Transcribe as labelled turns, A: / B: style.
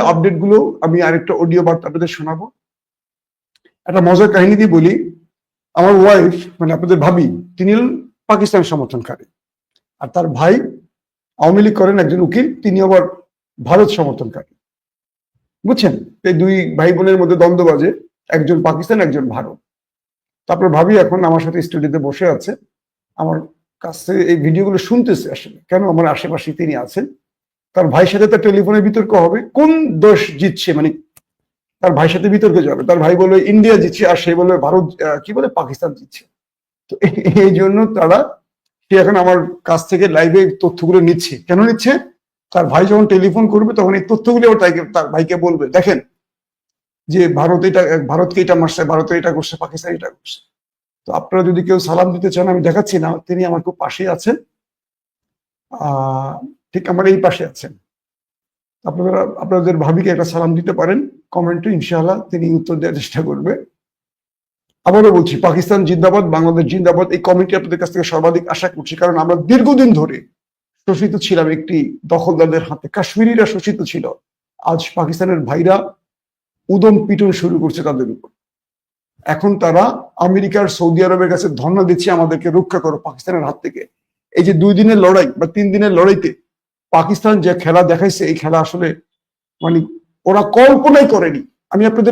A: Update গুলো আমি আরেকটা অডিও বার্তা আপনাদের শোনাবো। একটা মজার কাহিনী দিয়ে বলি, আমার ওয়াইফ মানে আপনাদের ভাবি, তিনি পাকিস্তান সমর্থনকারী, আর তার ভাই আওয়ামী লীগ করেন, একজন উকিল, তিনি আবার ভারত সমর্থনকারী। বুঝছেন, এই দুই ভাই বোনের মধ্যে দ্বন্দ্ব বাজে, একজন পাকিস্তান একজন ভারত। তারপর ভাবি এখন আমার সাথে স্টুডিওতে বসে আছে, আমার কাছে এই ভিডিওগুলো শুনতেছে। আসলে কেন, আমার আশেপাশে তিনি আছেন, তার ভাইয়ের সাথে তার টেলিফোনে বিতর্ক হবে, কোন দেশ জিতছে, মানে তার ভাইয়ের সাথে বিতর্কে যাবে। তার ভাই বলে ইন্ডিয়া জিতছে, আর সে বলে ভারত কি বলে পাকিস্তান জিতছে। তো এই জন্য সে এখন আমার কাছ থেকে লাইভে তথ্যগুলো নিচ্ছে। কেন নিচ্ছে? তার ভাই যখন টেলিফোন করবে তখন এই তথ্যগুলো তার ভাইকে বলবে, দেখেন যে ভারতকে এটা মারছে, ভারতে এটা করছে, পাকিস্তান এটা করছে। তো আপনারা যদি কেউ সালাম দিতে চান, আমি দেখাচ্ছি না, তিনি আমার খুব পাশে আছেন, ঠিক আমার এই পাশে আছেন। আপনাদের ভাবিকে একটা সালাম দিতে পারেন কমেন্টে, ইনশাআল্লাহ তিনি উত্তর দেওয়ার চেষ্টা করবে। আবারও বলছি, পাকিস্তান জিন্দাবাদ, বাংলাদেশ জিন্দাবাদ, এই কমেন্টটি আপনাদের কাছ থেকে সর্বাধিক আশা করছি, কারণ আমরা দীর্ঘদিন ধরে শোষিত ছিলাম একটি দখলদারদের হাতে, কাশ্মীরিরা শোষিত ছিল। আজ পাকিস্তানের ভাইরা উদম পিটন শুরু করছে তাদের উপর। এখন তারা আমেরিকার, সৌদি আরবের কাছে ধর্ণা দিচ্ছে, আমাদেরকে রক্ষা করো পাকিস্তানের হাত থেকে। এই যে 2 দিনের লড়াই বা 3 দিনের লড়াইতে পাকিস্তান যে খেলা দেখাইছে, এই খেলা আসলে মানে ওরা কল্পনাই করেনি। আমি আপনাদের